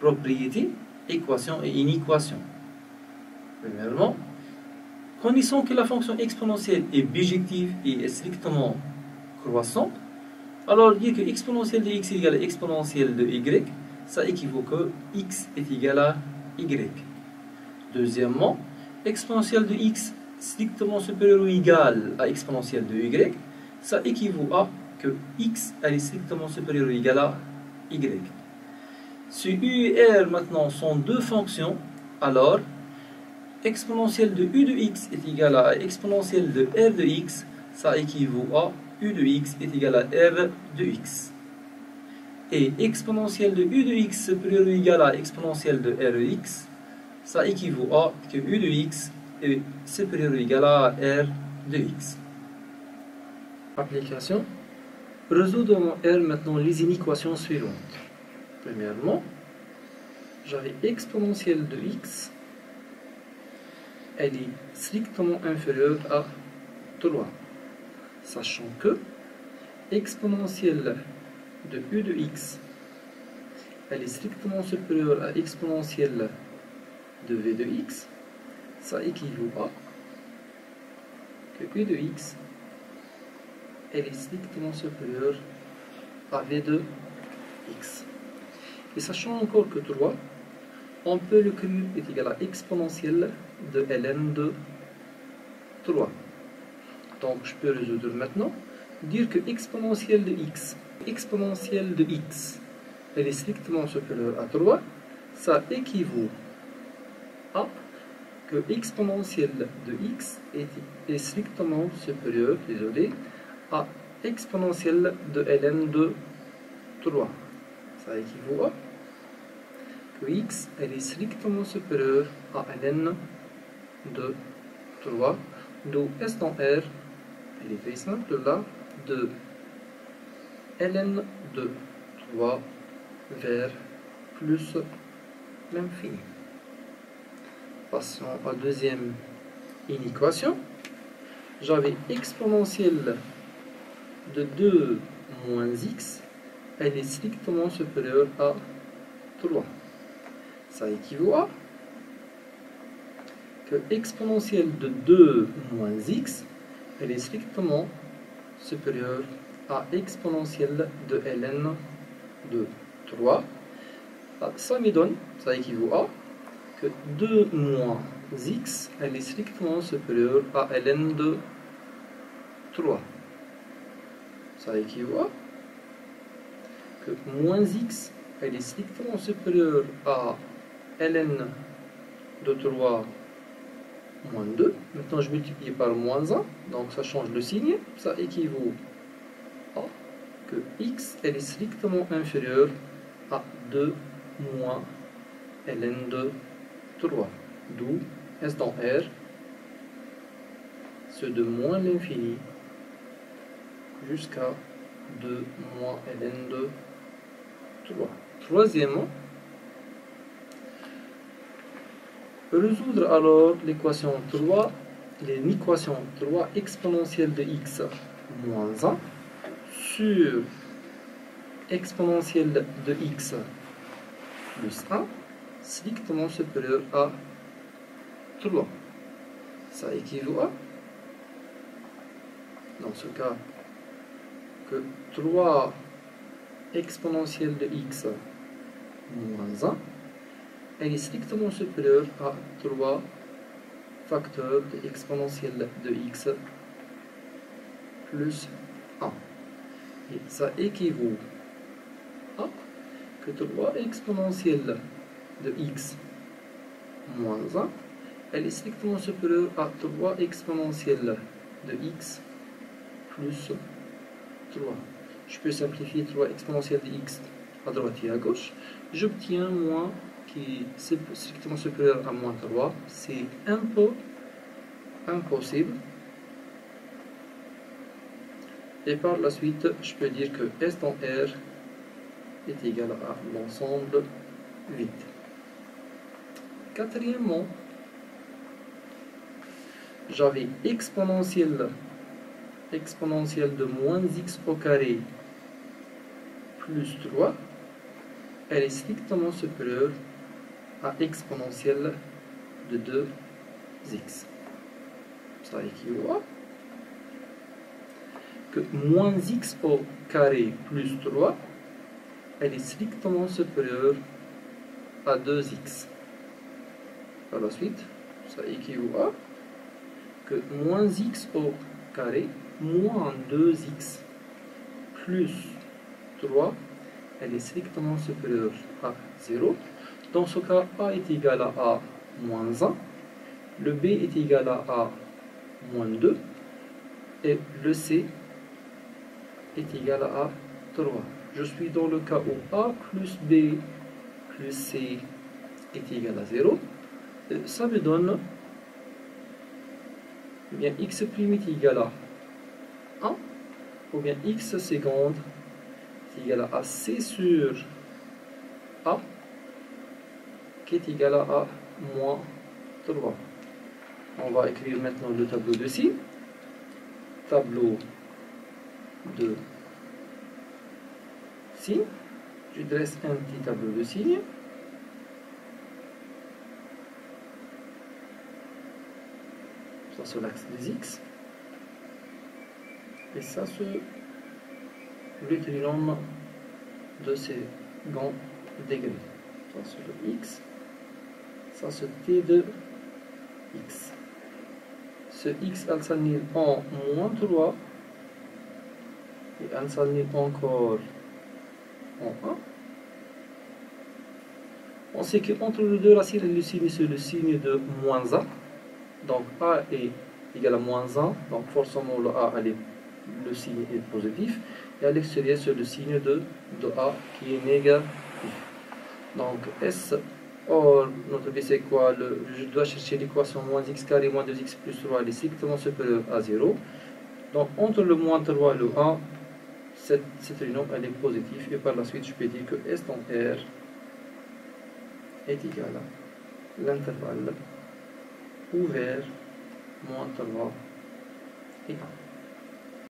propriétés, équation et inéquation. Premièrement, connaissons que la fonction exponentielle est bijective et est strictement croissante. Alors dire que exponentielle de x est égal à exponentielle de y, ça équivaut que x est égal à y. Deuxièmement, exponentielle de x strictement supérieur ou égal à exponentielle de y, ça équivaut à que x est strictement supérieur ou égal à y. Si u et r maintenant sont deux fonctions, alors exponentielle de u de x est égal à exponentielle de r de x, ça équivaut à u de x est égal à r de x. Et exponentielle de u de x supérieur ou égal à exponentielle de r de x, ça équivaut à que u de x est supérieur ou égal à r de x. Application. Résoudre en R maintenant les inéquations suivantes. Premièrement, j'avais exponentielle de x, elle est strictement inférieure à 3, sachant que exponentielle de u de x, elle est strictement supérieure à exponentielle de v de x, ça équivaut à que u de x, elle est strictement supérieure à v de x. Et sachant encore que 3, on peut le écrire est égal à exponentielle de ln de 3. Donc je peux résoudre maintenant, dire que exponentielle de x, elle est strictement supérieure à 3, ça équivaut à que exponentielle de x est strictement supérieure, à exponentielle de ln de 3. Ça équivaut à que x elle est strictement supérieure à ln de 3, d'où S dans R, elle est très simple là, de ln de 3 vers plus l'infini. Passons à la deuxième inéquation. J'avais exponentielle de 2 moins x, elle est strictement supérieure à 3. Ça équivaut à que exponentielle de 2 moins x, elle est strictement supérieure à exponentielle de ln de 3. Ça me donne, ça équivaut à que 2 moins x, elle est strictement supérieure à ln de 3. Ça équivaut à que moins x, elle est strictement supérieure à ln de 3 moins 2. Maintenant je multiplie par moins 1, donc ça change le signe. Ça équivaut à que x, elle est strictement inférieure à 2 moins ln de 3. D'où S dans R, ce de moins l'infini jusqu'à 2 moins ln de 3. Troisièmement, résoudre alors l'équation 3, l'équation 3 exponentielle de x moins 1 sur exponentielle de x plus 1 strictement supérieur à 3. Ça équivaut à, dans ce cas, que 3 exponentielle de x moins 1, elle est strictement supérieure à 3 facteurs de exponentielle de x plus 1. Et ça équivaut à que 3 exponentielle de x moins 1, elle est strictement supérieure à 3 exponentielle de x plus 3. Je peux simplifier 3 exponentielle de x à droite et à gauche. J'obtiens moins qui est strictement supérieur à moins 3. C'est un peu impossible. Et par la suite, je peux dire que S dans R est égal à l'ensemble 8. Quatrièmement, j'avais exponentielle de moins x au carré plus 3. elle est strictement supérieure à exponentielle de 2x. Ça équivaut à que moins x au carré plus 3, elle est strictement supérieure à 2x. Par la suite, ça équivaut à que moins x au carré moins 2x plus 3, elle est strictement supérieure à 0. Dans ce cas, a est égal à a moins 1, le b est égal à a moins 2, et le c est égal à a 3. Je suis dans le cas où a plus b plus c est égal à 0. Ça me donne bien x' est égal à 1, ou bien x seconde est égal à c sur a, qui est égal à a moins 3. On va écrire maintenant le tableau de signes. Tableau de signes. Je dresse un petit tableau de signes. Ça sur l'axe des x. Et ça sur le trinôme de second degré. Ça sur le x. Ça sur t de x. Ce x elle s'annule en moins 3 et elle s'annule encore en 1. On sait qu'entre les deux racines, le signe c'est le signe de moins 1. Donc a est égal à moins 1. Donc forcément le a, le signe est positif. Et à l'extérieur c'est le signe de a qui est négatif. Donc S, or notre b c'est quoi? Je dois chercher l'équation moins x carré moins 2x plus 3, elle est strictement supérieure à 0. Donc entre le moins 3 et le 1, cette trinôme elle est positive. Et par la suite je peux dire que S dans R est égal à l'intervalle ouvert moins 3 et 1.